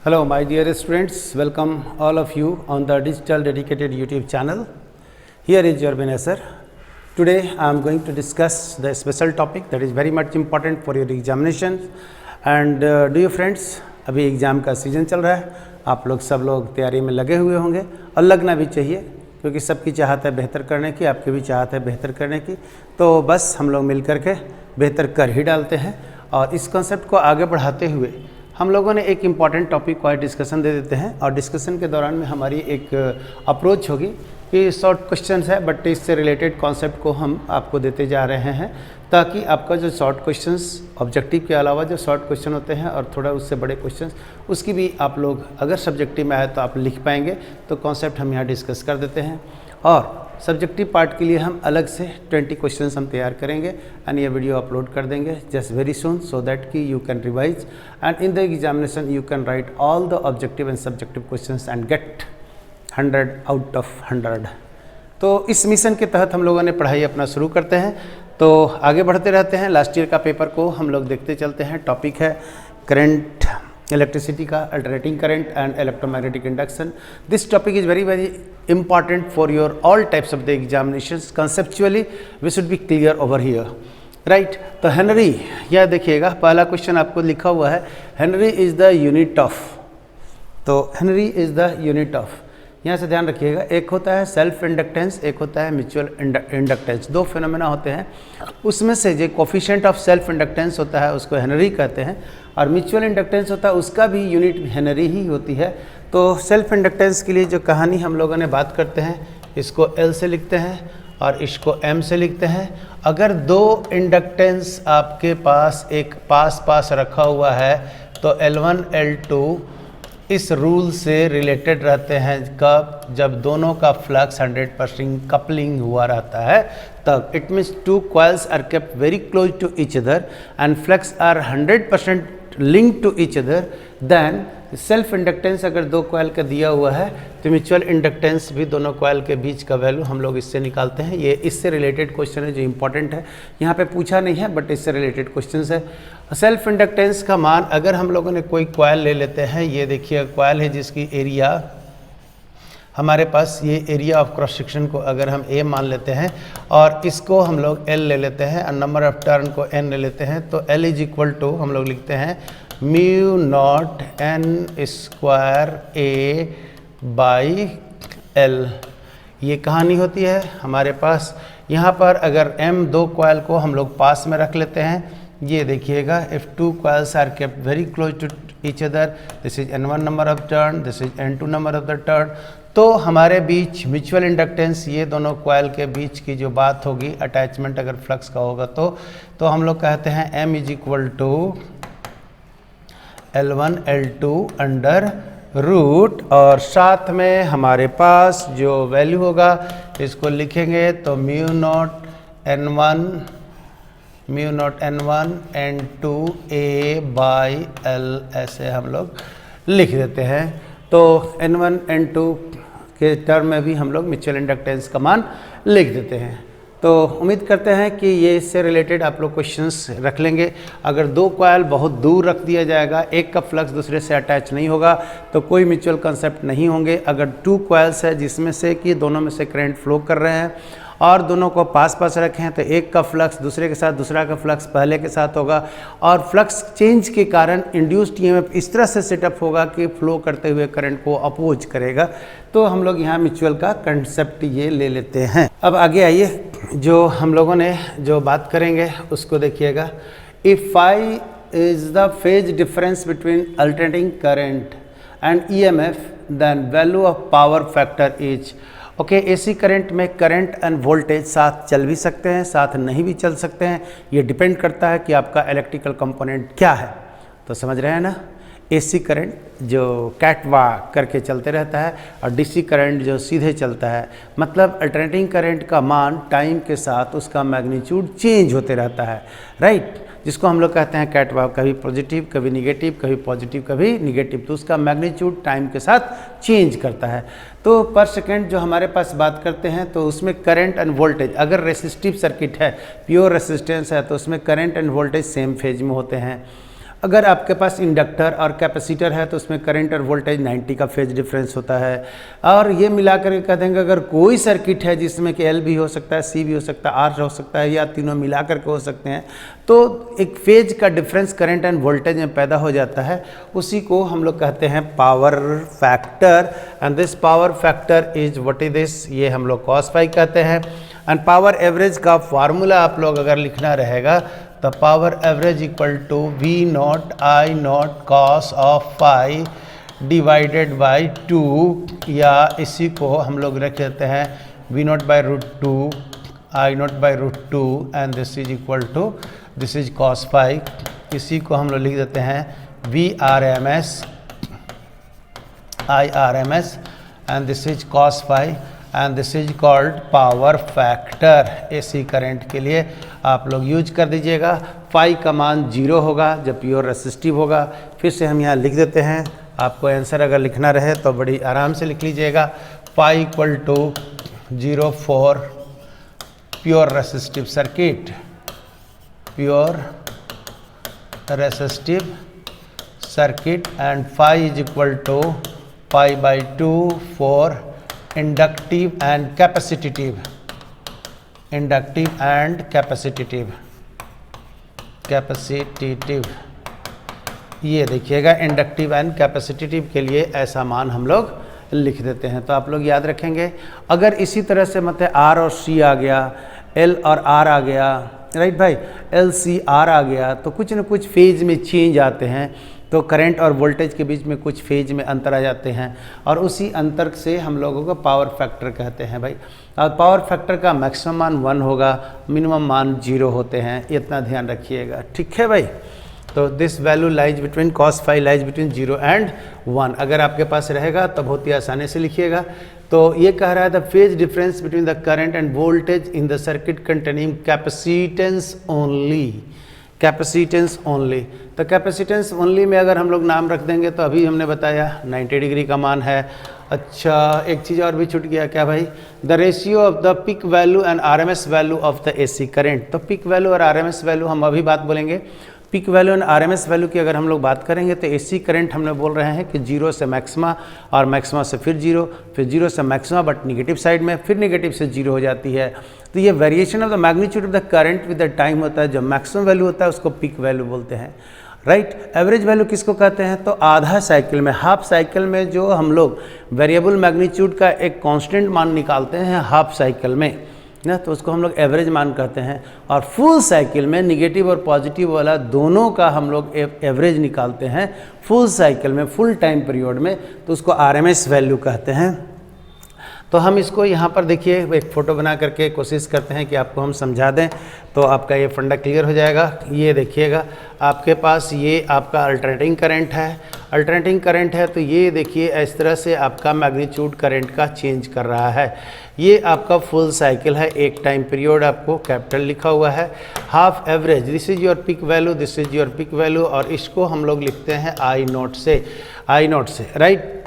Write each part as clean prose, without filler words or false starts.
Hello, my dear students. Welcome all of you on the digital dedicated YouTube channel. Here is your Vinay sir. Today I am going to discuss the special topic that is very much important for your examination. And do you friends, अभी exam का season चल रहा है, आप लोग सब लोग तैयारी में लगे हुए होंगे और लगना भी चाहिए क्योंकि सबकी चाहत है बेहतर करने की, आपकी भी चाहत है बेहतर करने की। तो बस हम लोग मिल कर के बेहतर कर ही डालते हैं और इस कॉन्सेप्ट को आगे बढ़ाते हुए हम लोगों ने एक इम्पॉर्टेंट टॉपिक को आज डिस्कशन दे देते हैं और डिस्कशन के दौरान में हमारी एक अप्रोच होगी कि शॉर्ट क्वेश्चंस है बट इससे रिलेटेड कॉन्सेप्ट को हम आपको देते जा रहे हैं ताकि आपका जो शॉर्ट क्वेश्चंस ऑब्जेक्टिव के अलावा जो शॉर्ट क्वेश्चन होते हैं और थोड़ा उससे बड़े क्वेश्चंस उसकी भी आप लोग अगर सब्जेक्टिव में आए तो आप लिख पाएंगे। तो कॉन्सेप्ट हम यहाँ डिस्कस कर देते हैं और सब्जेक्टिव पार्ट के लिए हम अलग से 20 क्वेश्चंस हम तैयार करेंगे एंड ये वीडियो अपलोड कर देंगे just very soon so that कि you can revise and in the examination you can write all the objective and subjective questions and get 100 out of 100। तो इस मिशन के तहत हम लोगों ने पढ़ाई अपना शुरू करते हैं, तो आगे बढ़ते रहते हैं। लास्ट ईयर का पेपर को हम लोग देखते चलते हैं। टॉपिक है करंट इलेक्ट्रिसिटी का, alternating current and electromagnetic induction. This topic is very very important for your all types of the examinations. Conceptually we should be clear over here, right. तो हेनरी, यह देखिएगा पहला क्वेश्चन आपको लिखा हुआ है, henry is the unit of. तो henry is the unit of, यहाँ से ध्यान रखिएगा, एक होता है सेल्फ इंडक्टेंस, एक होता है म्यूचुअल इंडक्टेंस। दो फिनोमेना होते हैं, उसमें से जो कोफिशिएंट ऑफ सेल्फ इंडक्टेंस होता है उसको हेनरी कहते हैं और म्यूचुअल इंडक्टेंस होता है उसका भी यूनिट हेनरी ही होती है। तो सेल्फ इंडक्टेंस के लिए जो कहानी हम लोगों ने बात करते हैं, इसको एल से लिखते हैं और इसको एम से लिखते हैं। अगर दो इंडक्टेंस आपके पास एक पास रखा हुआ है तो L1 L2 इस रूल से रिलेटेड रहते हैं कब, जब दोनों का फ्लक्स 100% कपलिंग हुआ रहता है तब। It means two coils are kept very close to each other and flux are 100% link to each other, then self inductance अगर दो कॉइल का दिया हुआ है तो म्यूचुअल इंडक्टेंस भी दोनों कॉइल के बीच का वैल्यू हम लोग इससे निकालते हैं। ये इससे रिलेटेड क्वेश्चन है जो इंपॉर्टेंट है, यहाँ पे पूछा नहीं है बट इससे रिलेटेड क्वेश्चन है। सेल्फ इंडक्टेंस का मान अगर हम लोगों ने कोई कॉइल ले लेते हैं, ये देखिए कॉइल है जिसकी एरिया हमारे पास, ये एरिया ऑफ क्रॉस सेक्शन को अगर हम A मान लेते हैं और इसको हम लोग L ले लेते हैं और नंबर ऑफ टर्न को N ले लेते हैं, तो L इज इक्वल टू हम लोग लिखते हैं mu naught N square A by L। ये कहानी होती है हमारे पास। यहाँ पर अगर M दो कॉइल को हम लोग पास में रख लेते हैं, ये देखिएगा if two coils are kept very close to each other, this is N1 number of turn, this is N2 number of the turn, तो हमारे बीच म्यूचुअल इंडक्टेंस ये दोनों कॉइल के बीच की जो बात होगी, अटैचमेंट अगर फ्लक्स का होगा तो हम लोग कहते हैं M is equal to L1 L2 under root और साथ में हमारे पास जो वैल्यू होगा इसको लिखेंगे तो mu naught N1 N2 A by L ऐसे हम लोग लिख देते हैं। तो N1 N2 के टर्म में भी हम लोग म्यूचुअल इंडक्टेंस का मान लिख देते हैं। तो उम्मीद करते हैं कि ये इससे रिलेटेड आप लोग क्वेश्चंस रख लेंगे। अगर दो कॉइल बहुत दूर रख दिया जाएगा, एक का फ्लक्स दूसरे से अटैच नहीं होगा तो कोई म्यूचुअल कंसेप्ट नहीं होंगे। अगर टू कॉइल्स है जिसमें से कि दोनों में से करंट फ्लो कर रहे हैं और दोनों को पास रखें तो एक का फ्लक्स दूसरे के साथ, दूसरा का फ्लक्स पहले के साथ होगा और फ्लक्स चेंज के कारण इंड्यूस्ड ईएमएफ इस तरह से सेटअप होगा कि फ्लो करते हुए करंट को अपोज करेगा। तो हम लोग यहाँ म्यूचुअल का कंसेप्ट ये ले लेते हैं। अब आगे आइए, जो हम लोगों ने जो बात करेंगे उसको देखिएगा। If phi is the phase difference between alternating current and EMF then value of power factor is. Okay, AC current में करंट एंड वोल्टेज साथ चल भी सकते हैं, साथ नहीं भी चल सकते हैं। ये डिपेंड करता है कि आपका इलेक्ट्रिकल कंपोनेंट क्या है। तो समझ रहे हैं ना, एसी करंट जो कैटवा करके चलते रहता है और डीसी करंट जो सीधे चलता है, मतलब अल्टरनेटिंग करंट का मान टाइम के साथ उसका मैग्नीट्यूड चेंज होते रहता है, राइट, जिसको हम लोग कहते हैं कैटवा, कभी पॉजिटिव कभी निगेटिव, कभी पॉजिटिव कभी निगेटिव। तो उसका मैग्नीट्यूड टाइम के साथ चेंज करता है। तो पर सेकेंड जो हमारे पास बात करते हैं तो उसमें करंट एंड वोल्टेज, अगर रेसिस्टिव सर्किट है, प्योर रेसिस्टेंस है, तो उसमें current and voltage same phase में होते हैं। अगर आपके पास इंडक्टर और कैपेसिटर है तो उसमें करंट और वोल्टेज 90 का फेज डिफरेंस होता है। और ये मिलाकर के कह देंगे अगर कोई सर्किट है जिसमें कि एल भी हो सकता है, सी भी हो सकता है, आर हो सकता है, या तीनों मिलाकर के हो सकते हैं, तो एक फेज का डिफरेंस करंट एंड वोल्टेज में पैदा हो जाता है, उसी को हम लोग कहते हैं power factor. And this power factor is what is this, ये हम लोग cos फाई कहते हैं। एंड पावर एवरेज का फार्मूला आप लोग अगर लिखना रहेगा तो power average equal to V naught I naught cos of phi divided by 2, या इसी को हम लोग रख देते हैं V naught by root two I naught by root two, and this is equal to this is cos phi. इसी को हम लोग लिख देते हैं V R M S I R M S, and this is cos phi, and this is called power factor. AC current के लिए आप लोग यूज कर दीजिएगा। फाई का मान 0 होगा जब प्योर रेसिस्टिव होगा। फिर से हम यहाँ लिख देते हैं, आपको आंसर अगर लिखना रहे तो बड़ी आराम से लिख लीजिएगा। Phi equal to 0 for pure resistive circuit, pure resistive circuit, and phi is equal to pi by 2 for inductive and capacitive, inductive and capacitive, capacitive. ये देखिएगा इंडक्टिव एंड कैपेसिटिव के लिए ऐसा मान हम लोग लिख देते हैं, तो आप लोग याद रखेंगे। अगर इसी तरह से मतलब आर और सी आ गया, एल और आर आ गया, राइट भाई, एल सी आर आ गया, तो कुछ न कुछ फेज में चेंज आते हैं, तो करंट और वोल्टेज के बीच में कुछ फेज में अंतर आ जाते हैं, और उसी अंतर से हम लोगों को पावर फैक्टर कहते हैं भाई। और पावर फैक्टर का मैक्सिमम मान 1 होगा, मिनिमम मान 0 होते हैं, इतना ध्यान रखिएगा, ठीक है भाई। तो this value lies between cos phi lies between 0 and 1। अगर आपके पास रहेगा तो बहुत ही आसानी से लिखिएगा। तो ये कह रहा है the phase difference between the current and voltage in the circuit containing capacitance only, capacitance only. तो कैपेसिटेंस ओनली में अगर हम लोग नाम रख देंगे तो अभी हमने बताया 90 डिग्री का मान है। अच्छा, एक चीज़ और भी छूट गया, क्या भाई, the ratio of the peak value and RMS value of the AC current. तो पिक वैल्यू और आरएमएस वैल्यू हम अभी बात बोलेंगे। Peak value and RMS value की अगर हम लोग बात करेंगे तो एसी करंट हमने बोल रहे हैं कि 0 से मैक्सिमा, और मैक्सिमा से फिर 0, फिर 0 से मैक्सिमा बट निगेटिव साइड में, फिर निगेटिव से 0 हो जाती है। तो ये variation of the magnitude of the current with the time होता है। जो मैक्सिमम वैल्यू होता है उसको पिक वैल्यू बोलते हैं, राइट। एवरेज वैल्यू किसको कहते हैं, तो आधा साइकिल में, हाफ साइकिल में जो हम लोग वेरिएबल मैग्नीट्यूड का एक कांस्टेंट मान निकालते हैं हाफ साइकिल में ना, तो उसको हम लोग एवरेज मान कहते हैं। और फुल साइकिल में निगेटिव और पॉजिटिव वाला दोनों का हम लोग एवरेज निकालते हैं फुल साइकिल में, फुल टाइम पीरियड में, तो उसको आरएमएस वैल्यू कहते हैं। तो हम इसको यहाँ पर देखिए एक फ़ोटो बना करके कोशिश करते हैं कि आपको हम समझा दें, तो आपका ये फंडा क्लियर हो जाएगा। ये देखिएगा, आपके पास ये आपका अल्टरनेटिंग करंट है, अल्टरनेटिंग करंट है, तो ये देखिए इस तरह से आपका मैग्नीट्यूड करंट का चेंज कर रहा है। ये आपका फुल साइकिल है, एक टाइम पीरियड आपको कैपिटल लिखा हुआ है। Half average, this is your peak value, this is your peak value, और इसको हम लोग लिखते हैं आई नॉट से, आई नॉट से, राइट।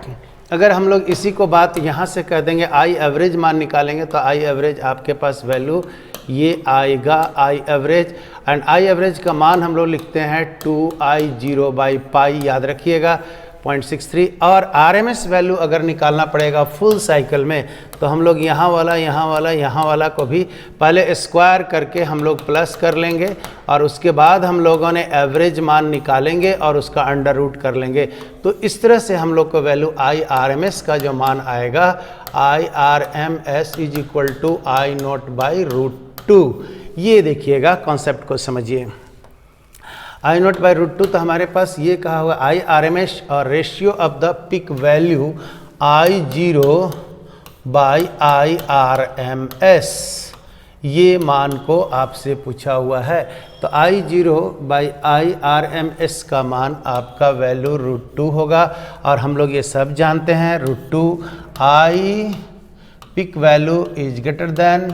अगर हम लोग इसी को बात यहाँ से कह देंगे, आई एवरेज मान निकालेंगे, तो आई एवरेज आपके पास वैल्यू ये आएगा I average, and I average का मान हम लोग लिखते हैं 2I0 बाई पाई, याद रखिएगा 0.63। और आरएमएस वैल्यू अगर निकालना पड़ेगा फुल साइकिल में, तो हम लोग यहाँ वाला, यहाँ वाला, यहाँ वाला को भी पहले स्क्वायर करके हम लोग प्लस कर लेंगे, और उसके बाद हम लोगों ने एवरेज मान निकालेंगे और उसका अंडर रूट कर लेंगे। तो इस तरह से हम लोग को वैल्यू आई आरएमएस का जो मान आएगा, I R M S is equal to I naught by root 2। ये देखिएगा, कॉन्सेप्ट को समझिए। आई नॉट बाई रूट 2, तो हमारे पास ये कहा हुआ आई आर एम एस और ratio of the peak value I0 by I R M S, ये मान को आपसे पूछा हुआ है। तो I0 by I R M S का मान आपका वैल्यू रूट 2 होगा, और हम लोग ये सब जानते हैं root 2 I peak value is greater than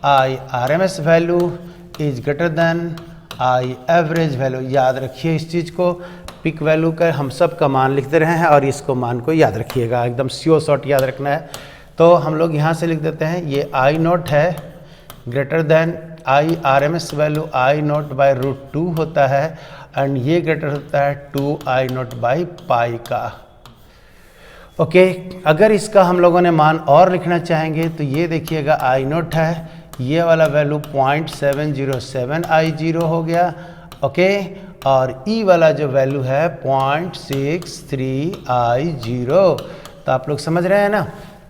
I R M S value is greater than I average value. याद रखिए इस चीज़ को, पिक वैल्यू का हम सब का मान लिखते रहे हैं, और इसको मान को याद रखिएगा, एकदम श्योर शॉर्ट याद रखना है। तो हम लोग यहाँ से लिख देते हैं, ये आई नॉट है greater than I R M S value I naught by root 2 होता है, एंड ये ग्रेटर होता है 2I0/π का। ओके अगर इसका हम लोगों ने मान और लिखना चाहेंगे तो ये देखिएगा I0 है, ये वाला वैल्यू 0.707 I0 हो गया। ओके और ई वाला जो वैल्यू है 0.63 I0। तो आप लोग समझ रहे हैं ना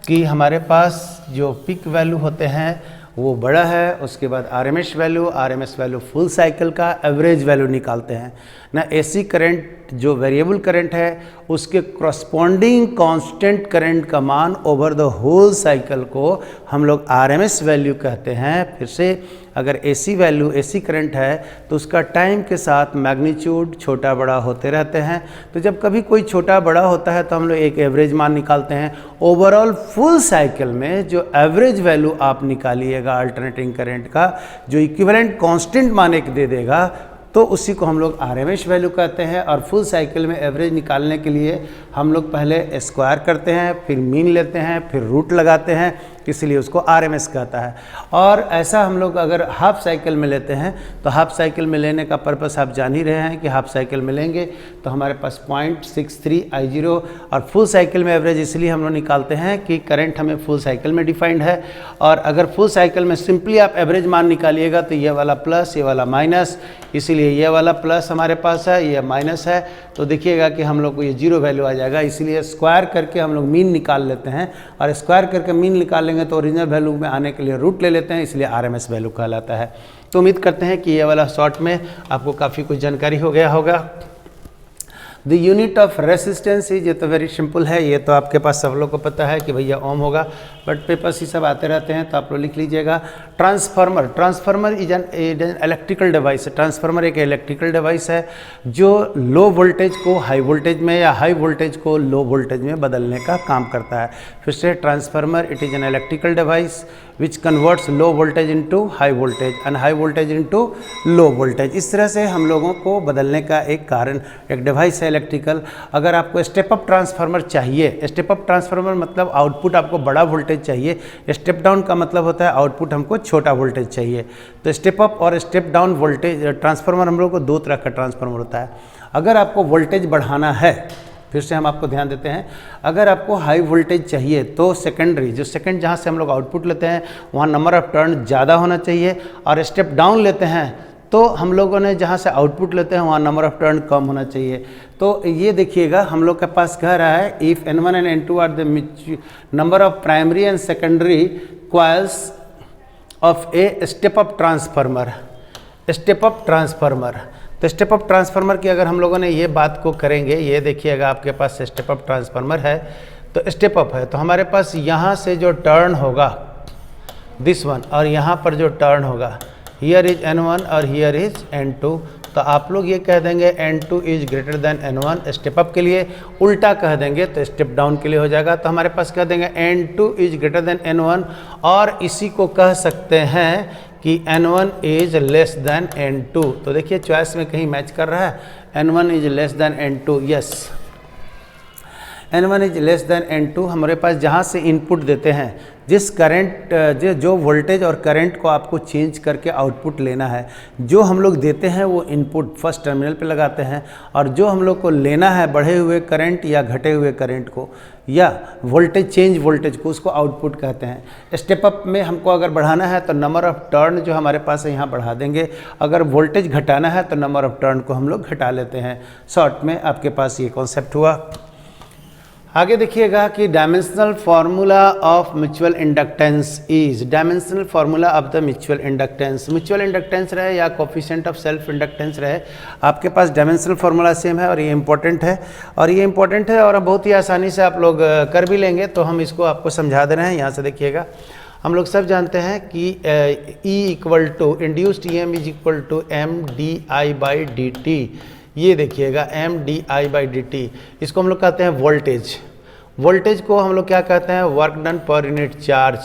कि हमारे पास जो पिक वैल्यू होते हैं वो बड़ा है, उसके बाद आरएमएस वैल्यू फुल साइकिल का एवरेज वैल्यू निकालते हैं ना। एसी करंट जो वेरिएबल करंट है उसके करस्पॉन्डिंग कांस्टेंट करंट का मान ओवर द होल साइकिल को हम लोग आरएमएस वैल्यू कहते हैं। फिर से अगर एसी करंट है तो उसका टाइम के साथ मैग्नीट्यूड छोटा बड़ा होते रहते हैं। तो जब कभी कोई छोटा बड़ा होता है तो हम लोग एक एवरेज मान निकालते हैं। ओवरऑल फुल साइकिल में जो एवरेज वैल्यू आप निकालिएगा अल्टरनेटिंग करंट का, जो इक्विवेलेंट कांस्टेंट मान एक दे देगा, तो उसी को हम लोग आरएमएस वैल्यू कहते हैं। और फुल साइकिल में एवरेज निकालने के लिए हम लोग पहले स्क्वायर करते हैं, फिर मीन लेते हैं, फिर रूट लगाते हैं, इसलिए उसको आरएमएस कहता है। और ऐसा हम लोग अगर हाफ साइकिल में लेते हैं तो हाफ साइकिल में लेने का पर्पस आप जान ही रहे हैं कि हाफ साइकिल में लेंगे तो हमारे पास 0.63 I0। और फुल साइकिल में एवरेज इसलिए हम लोग निकालते हैं कि करंट हमें फुल साइकिल में डिफाइंड है। और अगर फुल साइकिल में सिंपली आप एवरेज मान निकालिएगा तो ये वाला प्लस ये वाला माइनस, इसीलिए ये वाला प्लस हमारे पास है, ये माइनस है, तो देखिएगा कि हम लोग को ये जीरो वैल्यू आ जाएगा। इसलिए स्क्वायर करके हम लोग मीन निकाल लेते हैं, और स्क्वायर करके मीन निकालेंगे तो ओरिजिनल वैल्यू में आने के लिए रूट ले लेते हैं, इसलिए आरएमएस वैल्यू कहलाता है। तो उम्मीद करते हैं कि ये वाला शॉर्ट में आपको काफ़ी कुछ जानकारी हो गया होगा। The unit of resistance is, ये तो वेरी सिंपल है, ये तो आपके पास सब लोग को पता है कि भैया ओम होगा, बट पेपर्स ही सब आते रहते हैं तो आप लोग लिख लीजिएगा। Transformer is an electrical device है। ट्रांसफार्मर एक इलेक्ट्रिकल डिवाइस है जो लो वोल्टेज को हाई वोल्टेज में या हाई वोल्टेज को लो वोल्टेज में बदलने का काम करता है। फिर से transformer it is an electrical device which converts low voltage into high voltage and high voltage into low voltage. इस तरह से हम लोगों को बदलने का एक कारण एक डिवाइस है इलेक्ट्रिकल। अगर आपको स्टेप अप ट्रांसफार्मर चाहिए, स्टेप अप ट्रांसफार्मर मतलब आउटपुट आपको बड़ा वोल्टेज चाहिए, स्टेप डाउन का मतलब होता है आउटपुट हमको छोटा वोल्टेज चाहिए। तो स्टेप अप और स्टेप डाउन वोल्टेज ट्रांसफार्मर हम लोग को दो तरह का ट्रांसफार्मर होता है। अगर आपको वोल्टेज बढ़ाना है, फिर से हम आपको ध्यान देते हैं, अगर आपको हाई वोल्टेज चाहिए तो सेकेंडरी जो सेकंड जहाँ से हम लोग आउटपुट लेते हैं वहाँ नंबर ऑफ टर्न ज़्यादा होना चाहिए, और स्टेप डाउन लेते हैं तो हम लोगों ने जहाँ से आउटपुट लेते हैं वहाँ नंबर ऑफ टर्न कम होना चाहिए। तो ये देखिएगा हम लोग के पास कह रहा है if N1 and N2 are the number of primary and secondary coils of a step up transformer. Step up transformer, तो स्टेप अप ट्रांसफार्मर की अगर हम लोगों ने ये बात को करेंगे, ये देखिएगा आपके पास स्टेप अप ट्रांसफार्मर है, तो स्टेप अप है तो हमारे पास यहाँ से जो टर्न होगा दिस वन, और यहाँ पर जो टर्न होगा हियर इज N1 और हियर इज N2, तो आप लोग ये कह देंगे N2 is greater then N1 step up के लिए। उल्टा कह देंगे तो स्टेप डाउन के लिए हो जाएगा, तो हमारे पास कह देंगे N2 is greater then N1, और इसी को कह सकते हैं कि N1 is less than N2। तो देखिए चॉइस में कहीं मैच कर रहा है, N1 is less than N2, yes N1 is less than N2। हमारे पास जहाँ से इनपुट देते हैं, जिस करंट जो वोल्टेज और करंट को आपको चेंज करके आउटपुट लेना है, जो हम लोग देते हैं वो इनपुट फर्स्ट टर्मिनल पे लगाते हैं, और जो हम लोग को लेना है बढ़े हुए करंट या घटे हुए करंट को या वोल्टेज चेंज वोल्टेज को, उसको आउटपुट कहते हैं। स्टेप अप में हमको अगर बढ़ाना है तो नंबर ऑफ टर्न जो हमारे पास है यहाँ बढ़ा देंगे, अगर वोल्टेज घटाना है तो नंबर ऑफ टर्न को हम लोग घटा लेते हैं। शॉर्ट में आपके पास ये कॉन्सेप्ट हुआ। आगे देखिएगा कि dimensional formula of mutual inductance is, dimensional formula of the mutual inductance, mutual inductance रहे या कोफिशिएंट ऑफ सेल्फ इंडक्टेंस रहे, आपके पास डायमेंशनल फार्मूला सेम है, और ये इंपॉर्टेंट है, और बहुत ही आसानी से आप लोग कर भी लेंगे। तो हम इसको आपको समझा दे रहे हैं। यहाँ से देखिएगा, हम लोग सब जानते हैं कि E equal to induced EM is equal to MdI/dt। ये देखिएगा MdI/dt, इसको हम लोग कहते हैं वोल्टेज। वोल्टेज को हम लोग क्या कहते हैं, work done per unit charge.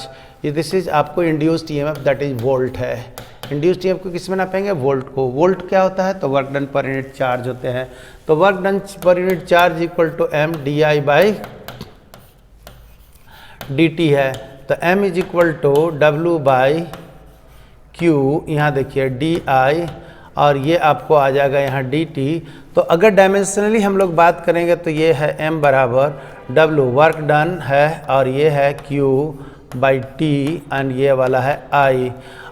ये दिस इज आपको induced EMF that is volt है। इंड्यूस्ड EMF को किस में नापेंगे, वोल्ट को। वोल्ट क्या होता है, तो work done per unit charge होते हैं। तो work done per unit charge equal to MdI/dt है। तो M is equal to W/Q, यहाँ देखिए DI, और ये आपको आ जाएगा यहाँ dt। तो अगर डायमेंशनली हम लोग बात करेंगे तो ये है m बराबर w वर्क डन है, और ये है q बाई टी, एंड ये वाला है I।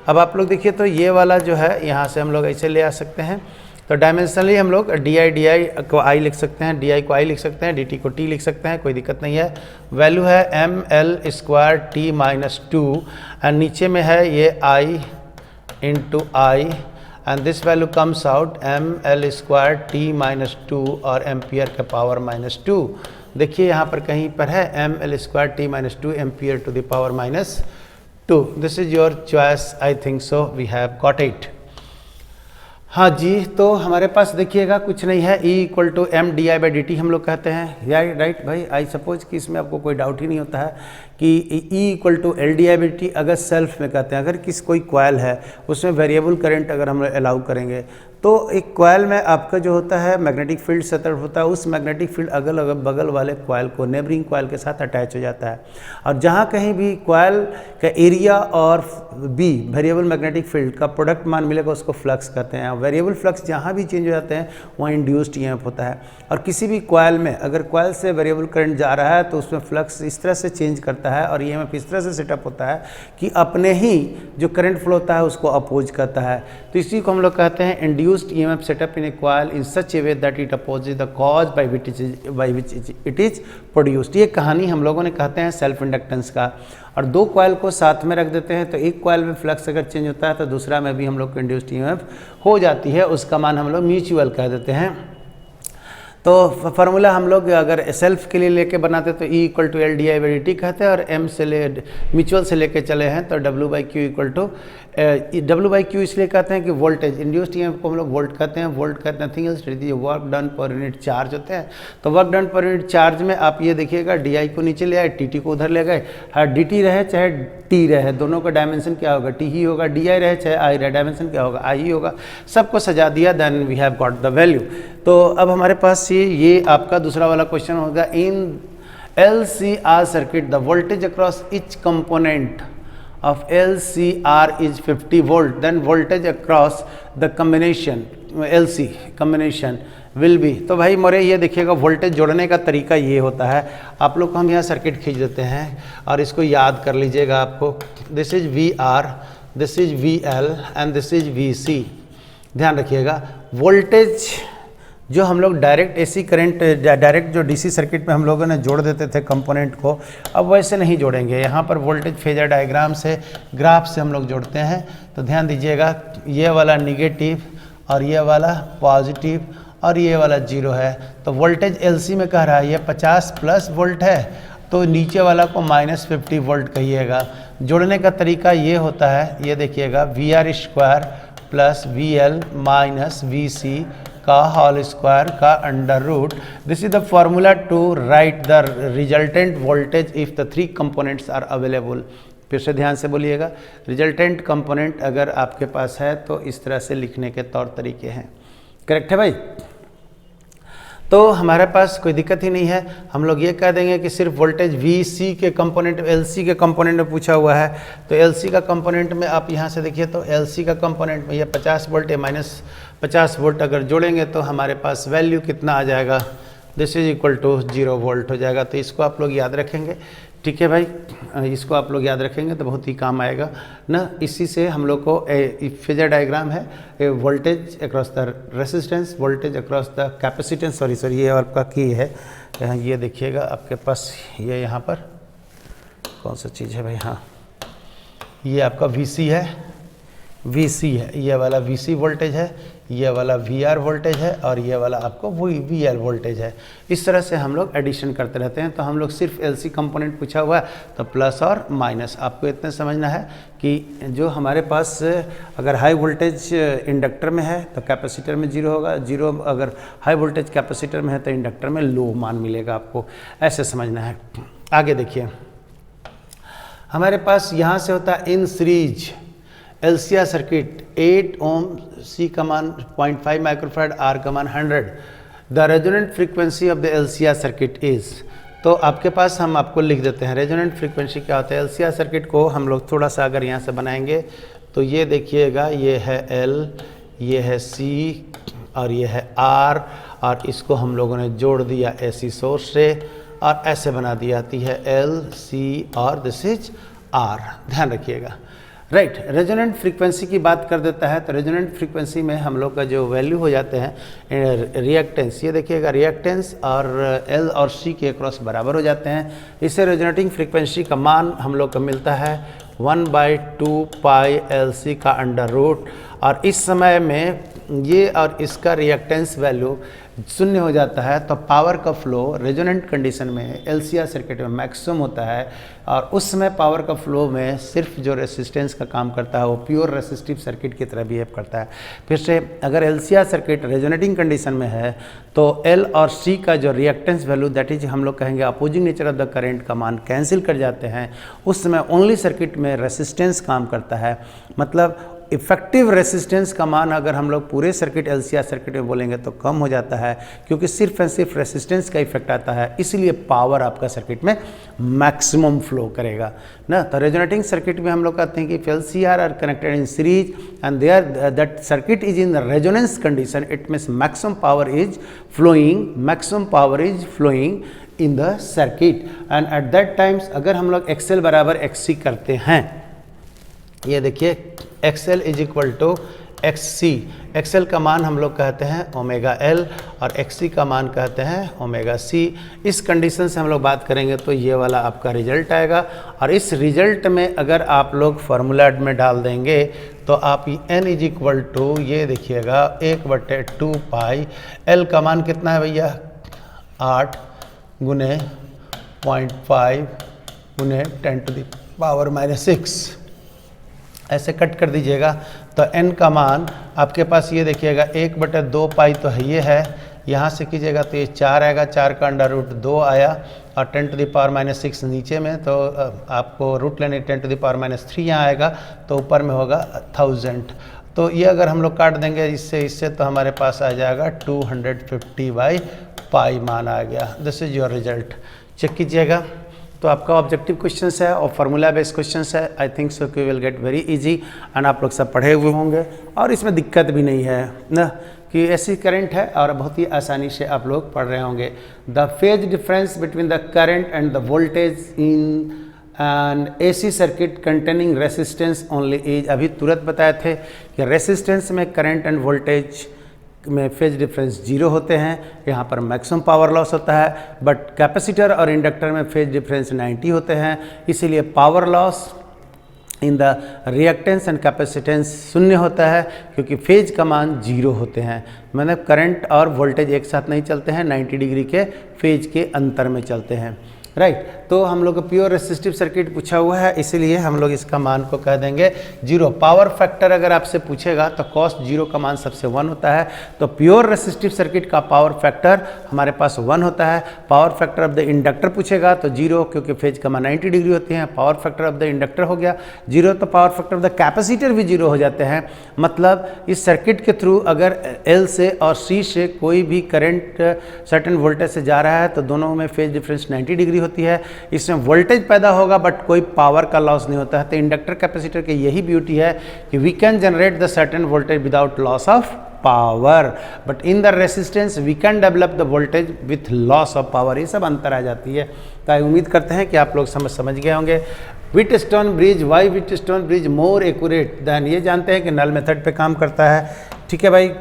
अब आप लोग देखिए तो ये वाला जो है यहाँ से हम लोग ऐसे ले आ सकते हैं। तो डायमेंशनली हम लोग डी को I लिख सकते हैं, डी को I लिख सकते हैं, dt को t लिख सकते हैं, कोई दिक्कत नहीं है। वैल्यू है M L square T minus 2, and नीचे में है ये I into I, and this value comes out M L square T minus 2 और एम्पियर का पावर माइनस 2। देखिए यहाँ पर कहीं पर है M L square T minus 2 ampere to the power minus 2। This is your choice, I think so we have got it. हाँ जी, तो हमारे पास देखिएगा कुछ नहीं है, E equal to M D I by D T हम लोग कहते हैं, राइट भाई। आई सपोज कि इसमें आपको कोई डाउट ही नहीं होता है कि E equal to L D I by D T अगर सेल्फ में कहते हैं, अगर कोई कॉइल है उसमें वेरिएबल करंट अगर हम अलाउ करेंगे तो एक कॉइल में आपका जो होता है मैग्नेटिक फील्ड सतह होता है, उस मैग्नेटिक फील्ड अगल बगल वाले कॉइल को नेबरिंग कॉइल के साथ अटैच हो जाता है, और जहाँ कहीं भी कॉइल का एरिया और बी वेरिएबल मैग्नेटिक फील्ड का प्रोडक्ट मान मिलेगा उसको फ्लक्स कहते हैं। वेरिएबल फ्लक्स जहाँ भी चेंज हो जाते हैं वहाँ इंड्यूस्ड ईएमएफ होता है। और किसी भी कॉइल में अगर कॉइल से वेरिएबल करंट जा रहा है तो उसमें फ्लक्स इस तरह से चेंज करता है और ईएमएफ इस तरह से सेटअप होता है कि अपने ही जो करंट फ्लो होता है उसको अपोज करता है। तो इसी को हम लोग कहते हैं induced EMF setup in A coil in such A way that it opposes the cause by which it is produced. ये कहानी हम लोगों ने कहते हैं सेल्फ इंडक्टेंस का। और दो कॉइल को साथ में रख देते हैं तो एक कॉइल में फ्लक्स अगर चेंज होता है तो दूसरा में भी हम लोग को इंड्यूस्ड ईएमएफ हो जाती है, उसका मान हम लोग म्यूचुअल कह देते हैं। तो फार्मूला हम लोग अगर सेल्फ के लिए लेके बनाते तो E equal to L D I by D T कहते हैं, और M से म्यूचुअल से लेके चले हैं तो W by Q equal to W by Q इसलिए कहते हैं कि वोल्टेज इंड्यूस्ड ईएमएफ को हम लोग वोल्ट कहते हैं। वोल्ट कहते हैं nothing else work done per unit charge होते हैं। तो work done per unit charge में आप ये देखिएगा DI को नीचे ले आए, TT को उधर ले गए। DT रहे चाहे T रहे, दोनों का डायमेंशन क्या होगा, T ही होगा। DI रहे चाहे I रहे, डायमेंशन क्या होगा, I ही होगा। सबको सजा दिया, then we have got the value. तो अब हमारे पास ये आपका दूसरा वाला क्वेश्चन होगा, इन LCR circuit the voltage across each component of LCR is 50 volt, then voltage across the combination LC combination will be। तो भाई मोरे ये देखिएगा वोल्टेज जोड़ने का तरीका ये होता है। आप लोग को हम यहाँ सर्किट खींच देते हैं और इसको याद कर लीजिएगा आपको। This is VR, this is VL and this is VC। ध्यान रखिएगा वोल्टेज जो हम लोग डायरेक्ट एसी करंट डायरेक्ट जो डीसी सर्किट में हम लोगों ने जोड़ देते थे कंपोनेंट को, अब वैसे नहीं जोड़ेंगे। यहाँ पर वोल्टेज फेजर डायग्राम से ग्राफ से हम लोग जोड़ते हैं। तो ध्यान दीजिएगा ये वाला निगेटिव और ये वाला पॉजिटिव और ये वाला जीरो है। तो वोल्टेज एलसी में कह रहा है ये 50 प्लस वोल्ट है, तो नीचे वाला को -50 वोल्ट कहिएगा। जोड़ने का तरीका ये होता है, ये देखिएगा VR square plus VL minus VC का होल स्क्वायर का under root. This is the formula to write the resultant voltage if the three components are available. फिर से ध्यान से बोलिएगा, रिजल्टेंट कंपोनेंट अगर आपके पास है तो इस तरह से लिखने के तौर तरीके हैं। करेक्ट है भाई? तो हमारे पास कोई दिक्कत ही नहीं है। हम लोग ये कह देंगे कि सिर्फ वोल्टेज VC के कंपोनेंट LC के कंपोनेंट में पूछा हुआ है। तो LC का कंपोनेंट में आप यहाँ से देखिए तो LC का कंपोनेंट में ये 50 वोल्ट है, -50 वोल्ट अगर जोड़ेंगे तो हमारे पास वैल्यू कितना आ जाएगा, this is equal to 0 volt हो जाएगा। तो इसको आप लोग याद रखेंगे, ठीक है भाई? इसको आप लोग याद रखेंगे तो बहुत ही काम आएगा ना। इसी से हम लोग को फेजर डायग्राम है voltage across the resistance, voltage across the capacitance. Sorry ये आपका की है, ये देखिएगा आपके पास ये यहाँ पर कौन सा चीज़ है भाई, हाँ ये आपका VC है, ये वाला VC वोल्टेज है, ये वाला VR वोल्टेज है और ये वाला आपको VL वोल्टेज है। इस तरह से हम लोग एडिशन करते रहते हैं। तो हम लोग सिर्फ LC कंपोनेंट पूछा हुआ है तो प्लस और माइनस आपको इतना समझना है कि जो हमारे पास अगर हाई वोल्टेज इंडक्टर में है तो कैपेसिटर में 0 होगा, 0 अगर हाई वोल्टेज कैपेसिटर में है तो इंडक्टर में लो मान मिलेगा आपको, ऐसे समझना है। आगे देखिए हमारे पास यहाँ से होता है in series LCR circuit 8 ohm, C का मान 0.5 माइक्रोफैराड, R का मान 100। The resonant frequency of the LCR circuit is, तो आपके पास हम आपको लिख देते हैं रेजोनेंट फ्रीक्वेंसी क्या होता है। LCR सर्किट को हम लोग थोड़ा सा अगर यहाँ से बनाएंगे तो ये देखिएगा, ये है L, ये है C और ये है R, और इसको हम लोगों ने जोड़ दिया AC सोर्स से और ऐसे बना दी जाती है L, C और दिस इज R। ध्यान रखिएगा। राइट, रेजोनेंट फ्रीक्वेंसी की बात कर देता है तो रेजोनेंट फ्रीक्वेंसी में हम लोग का जो वैल्यू हो जाते हैं रिएक्टेंस, ये देखिएगा रिएक्टेंस और L और C के क्रॉस बराबर हो जाते हैं। इससे रेजोनेटिंग फ्रीक्वेंसी का मान हम लोग को मिलता है 1/2 पाई LC का अंडर रूट, और इस समय में ये और इसका रिएक्टेंस वैल्यू शून्य हो जाता है तो पावर का फ्लो रेजोनेंट कंडीशन में LCR सर्किट में मैक्सिमम होता है, और उस समय पावर का फ्लो में सिर्फ जो रेसिस्टेंस का काम करता है वो प्योर रेसिस्टिव सर्किट की तरह बिहेव करता है। फिर से अगर LCR सर्किट रेजोनेटिंग कंडीशन में है तो L और C का जो रिएक्टेंस वैल्यू दैट इज हम लोग कहेंगे opposing nature of the current का मान कैंसिल कर जाते हैं। उस समय ओनली सर्किट में रेसिस्टेंस काम करता है, मतलब इफेक्टिव रेसिस्टेंस का मान अगर हम लोग पूरे सर्किट LCR सर्किट में बोलेंगे तो कम हो जाता है, क्योंकि सिर्फ एंड सिर्फ रेसिस्टेंस का इफेक्ट आता है, इसलिए पावर आपका सर्किट में मैक्सिमम फ्लो करेगा ना। तो रेजोनेटिंग सर्किट में हम लोग कहते हैं कि LCR are connected in series and there that circuit is in resonance condition, it means maximum power is flowing in the circuit. And at that times अगर हम लोग XL बराबर XC करते हैं, ये देखिए XL is equal to XC, XL का मान हम लोग कहते हैं ओमेगा L और XC का मान कहते हैं ओमेगा C। इस कंडीशन से हम लोग बात करेंगे तो ये वाला आपका रिजल्ट आएगा, और इस रिजल्ट में अगर आप लोग फार्मूला में डाल देंगे तो आप N इज इक्वल टू, ये देखिएगा 1/2 पाई, L का मान कितना है भैया 8 गुने 0.5 गुने 10⁻⁻⁶, ऐसे कट कर दीजिएगा तो n का मान आपके पास ये देखिएगा 1/2 पाई तो है, ये है, यहाँ से कीजिएगा तो ये 4 आएगा, 4 का अंडर रूट 2 आया, और 10⁻⁻⁶ नीचे में, तो आपको रूट लेने 10⁻⁻³ यहाँ आएगा, तो ऊपर में होगा 1000। तो ये अगर हम लोग काट देंगे इससे तो हमारे पास आ जाएगा 250/पाई मान आ गया। This is your result, check कीजिएगा। तो आपका ऑब्जेक्टिव क्वेश्चंस है और फार्मूला बेस्ड क्वेश्चंस है। आई थिंक सो कि will get very easy, and आप लोग सब पढ़े हुए होंगे और इसमें दिक्कत भी नहीं है ना, कि ऐसी करंट है और बहुत ही आसानी से आप लोग पढ़ रहे होंगे। The phase difference between the current and the voltage in and AC circuit containing resistance only is, अभी तुरंत बताए थे कि रेसिस्टेंस में करंट एंड वोल्टेज में फेज डिफरेंस 0 होते हैं, यहाँ पर मैक्सिमम पावर लॉस होता है, बट कैपेसिटर और इंडक्टर में फेज डिफरेंस 90 होते हैं, इसीलिए power loss in the reactance and capacitance शून्य होता है, क्योंकि फेज का मान 0 होते हैं, मतलब करंट और वोल्टेज एक साथ नहीं चलते हैं, 90 डिग्री के फेज के अंतर में चलते हैं। राइट, तो हम लोग को प्योर रेसिस्टिव सर्किट पूछा हुआ है, इसीलिए हम लोग इसका मान को कह देंगे 0। पावर फैक्टर अगर आपसे पूछेगा तो cos 0 का मान सबसे 1 होता है, तो प्योर रेसिस्टिव सर्किट का पावर फैक्टर हमारे पास 1 होता है। Power factor of the inductor पूछेगा तो 0, क्योंकि फेज का मान 90 डिग्री होते हैं, power factor of the inductor हो गया 0, तो power factor of the capacitor भी 0 हो जाते हैं। मतलब इस सर्किट के थ्रू अगर L से और C से कोई भी करंट सर्टेन वोल्टेज से जा रहा है तो दोनों में फेज डिफरेंस 90 डिग्री होती है, इसमें वोल्टेज पैदा होगा बट कोई पावर का लॉस नहीं होता है। तो इंडक्टर कैपेसिटर की यही ब्यूटी है कि we can generate the certain voltage without loss of power, but in the resistance we can develop the voltage with loss of power, ये सब अंतर आ जाती है। तो उम्मीद करते हैं कि आप लोग समझ गए होंगे। Wheatstone bridge, why Wheatstone bridge more accurate then, ये जानते हैं कि नल मेथड पे काम करता है, ठीक है भाई।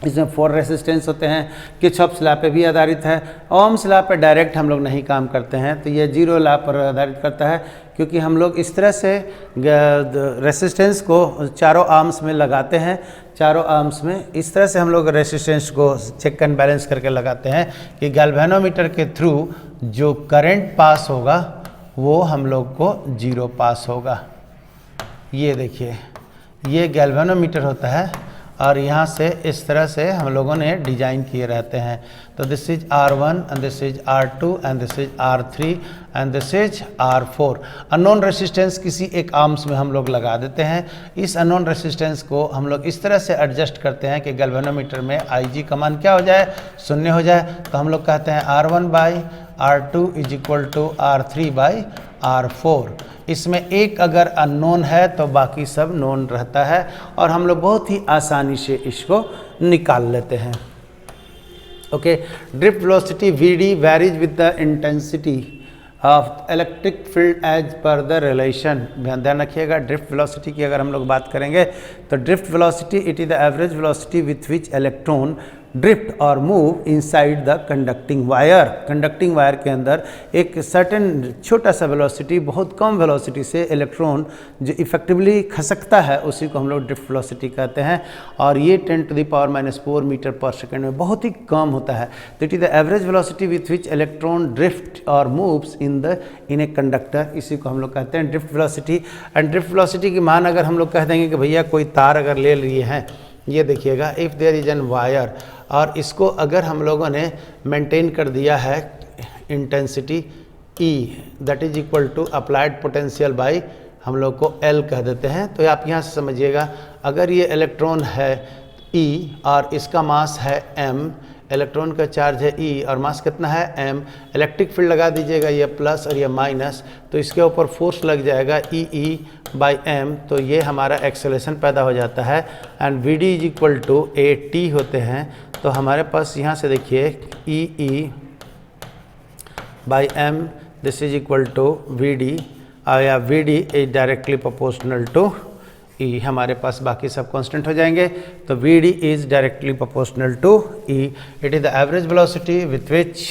इसमें 4 रेसिस्टेंस होते हैं, किरचॉफ लॉ पे भी आधारित है, ओम्स लॉ पे डायरेक्ट हम लोग नहीं काम करते हैं, तो ये 0 लॉ पर आधारित करता है, क्योंकि हम लोग इस तरह से रेसिस्टेंस को चारों आर्म्स में लगाते हैं, चारों आर्म्स में इस तरह से हम लोग रेसिस्टेंस को चेक एंड बैलेंस करके लगाते हैं कि गैल्वेनोमीटर के थ्रू जो करंट पास होगा वो हम लोग को 0 पास होगा। ये देखिए, ये गैल्वेनोमीटर होता है और यहाँ से इस तरह से हम लोगों ने डिजाइन किए रहते हैं। तो this is R1 and this is R2 and this is R3 and this is R4। Unknown resistance किसी एक आर्म्स में हम लोग लगा देते हैं। इस अननोन रेसिस्टेंस को हम लोग इस तरह से एडजस्ट करते हैं कि गैल्वेनोमीटर में IG का मान क्या हो जाए, 0 हो जाए। तो हम लोग कहते हैं R1/R2 is equal to R3/R4। R4। इसमें एक अगर अननोन है तो बाकी सब नोन रहता है और हम लोग बहुत ही आसानी से इसको निकाल लेते हैं। Okay, drift velocity Vd varies with the intensity of electric field as per the relation. ध्यान रखिएगा, ड्रिफ्ट वेलोसिटी की अगर हम लोग बात करेंगे तो drift velocity it is the average velocity with which electron drift और move inside the conducting wire. Conducting wire के अंदर एक सर्टेन छोटा सा वेलोसिटी, बहुत कम वेलोसिटी से इलेक्ट्रॉन जो इफेक्टिवली खसकता है उसी को हम लोग ड्रिफ्ट वेलोसिटी कहते हैं और ये 10⁻⁴ मीटर पर सेकेंड में बहुत ही कम होता है। तो it is the average velocity with which electron drift और मूव्स इन ए कंडक्टर, इसी को हम लोग कहते हैं drift velocity. And drift velocity की मान अगर हम लोग कह देंगे कि भैया कोई तार अगर ले लिए हैं, ये देखिएगा, if there is an wire और इसको अगर हम लोगों ने मेंटेन कर दिया है intensity E that is equal to applied potential by हम लोग को L कह देते हैं। तो आप यहाँ से समझिएगा, अगर ये इलेक्ट्रॉन है E और इसका मास है m, इलेक्ट्रॉन का चार्ज है E और मास कितना है m, इलेक्ट्रिक फील्ड लगा दीजिएगा ये प्लस और ये माइनस, तो इसके ऊपर फोर्स लग जाएगा E/m, तो ये हमारा एक्सेलरेशन पैदा हो जाता है। And Vd is equal to AT होते हैं। तो हमारे पास यहाँ से देखिए E/m this is equal to Vd या Vd is directly proportional to E। हमारे पास बाकी सब कांस्टेंट हो जाएंगे, तो Vd is directly proportional to E। It is the average velocity with which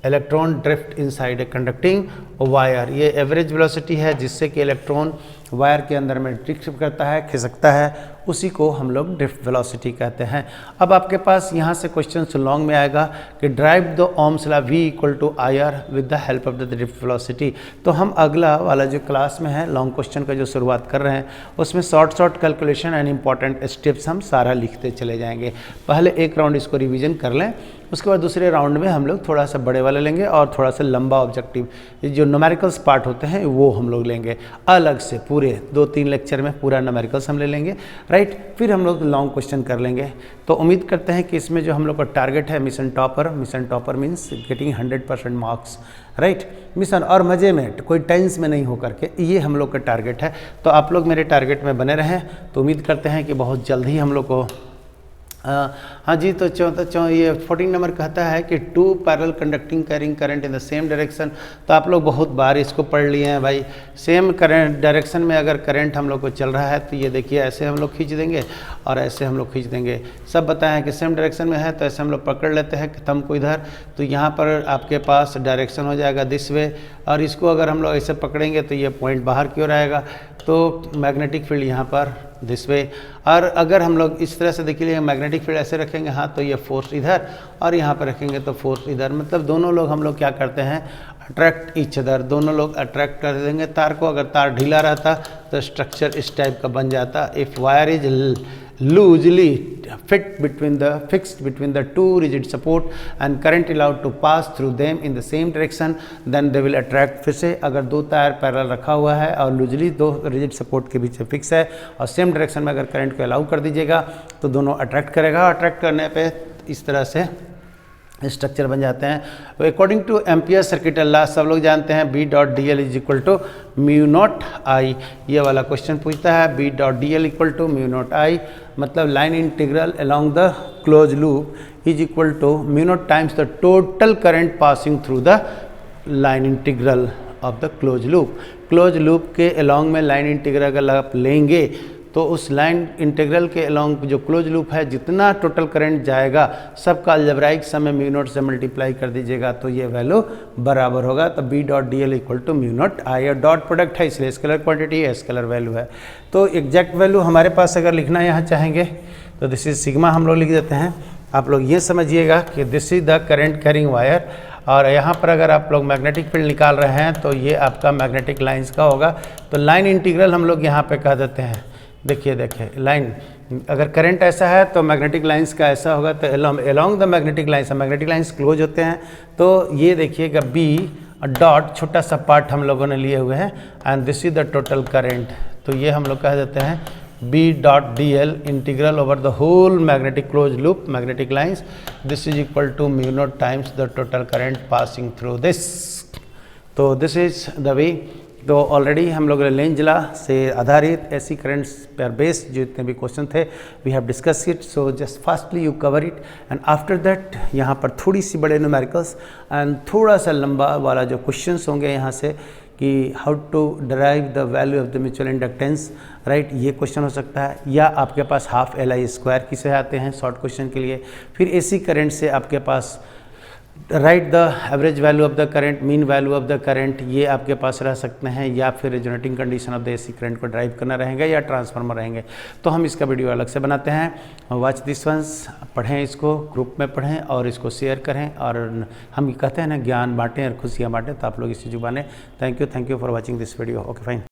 electron drift inside a conducting wire. ये average velocity है जिससे कि इलेक्ट्रॉन वायर के अंदर में ड्रिफ्ट करता है, खिसकता है, उसी को हम लोग ड्रिफ्ट वेलोसिटी कहते हैं। अब आपके पास यहाँ से क्वेश्चन लॉन्ग में आएगा कि derive the Ohm's law V equal to IR with the help of the drift velocity. तो हम अगला वाला जो क्लास में है लॉन्ग क्वेश्चन का जो शुरुआत कर रहे हैं उसमें short calculation and important steps हम सारा लिखते चले जाएंगे। पहले एक राउंड इसको रिविजन कर लें, उसके बाद दूसरे राउंड में हम लोग थोड़ा सा बड़े वाले लेंगे और थोड़ा सा लंबा ऑब्जेक्टिव जो न्यूमेरिकल्स पार्ट होते हैं वो हम लोग लेंगे अलग से। पूरे 2-3 लेक्चर में पूरा न्यूमेरिकल्स हम ले लेंगे, राइट। फिर हम लोग लॉन्ग क्वेश्चन कर लेंगे। तो उम्मीद करते हैं कि इसमें जो हम लोग का टारगेट है mission topper means getting 100% marks, right. Mission और मज़े में, कोई टेंस में नहीं हो करके, ये हम लोग का टारगेट है। तो आप लोग मेरे टारगेट में बने रहें, तो उम्मीद करते हैं कि बहुत जल्द ही हम लोग को हाँ जी। तो ये 14 नंबर कहता है कि 2 parallel conducting carrying current in the same direction. तो आप लोग बहुत बार इसको पढ़ लिए हैं भाई। सेम करंट डायरेक्शन में अगर करंट हम लोग को चल रहा है तो ये देखिए ऐसे हम लोग खींच देंगे और ऐसे हम लोग खींच देंगे। सब बताएं कि सेम डायरेक्शन में है तो ऐसे हम लोग पकड़ लेते हैं थंब को इधर, तो यहाँ पर आपके पास डायरेक्शन हो जाएगा दिस वे, और इसको अगर हम लोग ऐसे पकड़ेंगे तो ये पॉइंट बाहर की ओर आएगा, तो मैग्नेटिक फील्ड यहाँ पर दिस वे। और अगर हम लोग इस तरह से देखिए मैग्नेटिक फील्ड ऐसे रखेंगे हाँ, तो ये फोर्स इधर, और यहाँ पर रखेंगे तो फोर्स इधर। मतलब दोनों लोग हम लोग क्या करते हैं, अट्रैक्ट ईच अदर, दोनों लोग अट्रैक्ट कर देंगे तार को। अगर तार ढीला रहता तो स्ट्रक्चर इस टाइप का बन जाता। If wire is loosely fixed between the two rigid support and current allowed to pass through them in the same direction, then they will attract। फिर से अगर दो तार पैरेलल रखा हुआ है और लूजली दो रिजिड सपोर्ट के बीच फिक्स है और सेम डायरेक्शन में अगर करंट को अलाउ कर दीजिएगा तो दोनों अट्रैक्ट करेगा। अट्रैक्ट करने पे इस तरह से स्ट्रक्चर बन जाते हैं। तो according two ampere circuit law सब लोग जानते हैं B.dl is equal to μ0I। ये वाला क्वेश्चन पूछता है B.dl इक्वल टू μ0I, मतलब line integral along the close loop is equal to μ0 times the total current passing through the line integral of the close loop. Close loop के along में line integral अगर आप लेंगे तो उस line integral के along जो क्लोज लूप है जितना टोटल करंट जाएगा सबका अलजेब्राइक सम में μ0 से मल्टीप्लाई कर दीजिएगा तो ये वैल्यू बराबर होगा। तो B.dl इक्वल टू μ0I, और डॉट प्रोडक्ट है इसलिए स्केलर क्वांटिटी है, स्केलर वैल्यू है। तो एग्जैक्ट वैल्यू हमारे पास अगर लिखना यहाँ चाहेंगे तो दिस इज सिग्मा हम लोग लिख देते हैं। आप लोग ये समझिएगा कि this is the current carrying wire, और यहाँ पर अगर आप लोग मैग्नेटिक फील्ड निकाल रहे हैं तो ये आपका मैग्नेटिक लाइन्स का होगा। तो लाइन इंटीग्रल हम लोग यहाँ पे कह देते हैं। देखिए लाइन, अगर करंट ऐसा है तो मैग्नेटिक लाइंस का ऐसा होगा, तो along the magnetic lines, magnetic lines close होते हैं। तो ये देखिएगा B डॉट छोटा सा पार्ट हम लोगों ने लिए हुए हैं and this is the total current. तो ये हम लोग कह देते हैं B.dl integral over the whole magnetic close loop magnetic lines, this is equal to μ0 times the total current passing through this. तो दिस इज द वे तो already हम लोग लेंज लॉ से आधारित एसी करंट्स पर बेस्ड जितने भी question थे we have discuss it, so just fastly you cover it and after that यहाँ पर थोड़ी सी बड़े न्यूमेरिकल्स एंड थोड़ा सा लंबा वाला जो क्वेश्चंस होंगे यहाँ से कि how to derive the value of the mutual inductance, right, ये क्वेश्चन हो सकता है। या आपके पास हाफ LI² किसे आते हैं शॉर्ट क्वेश्चन के लिए। फिर एसी करंट से आपके पास right the average value of the current, mean value of the current, ये आपके पास रह सकते हैं। या फिर resonating condition of the AC current को ड्राइव करना रहेंगे या ट्रांसफार्मर रहेंगे। तो हम इसका वीडियो अलग से बनाते हैं। वॉच दिस वंस, पढ़ें इसको, ग्रुप में पढ़ें और इसको शेयर करें। और हम कहते हैं ना ज्ञान बांटें और खुशियाँ बांटें, तो आप लोग इसी जुबान। Thank you for watching this video. Okay fine.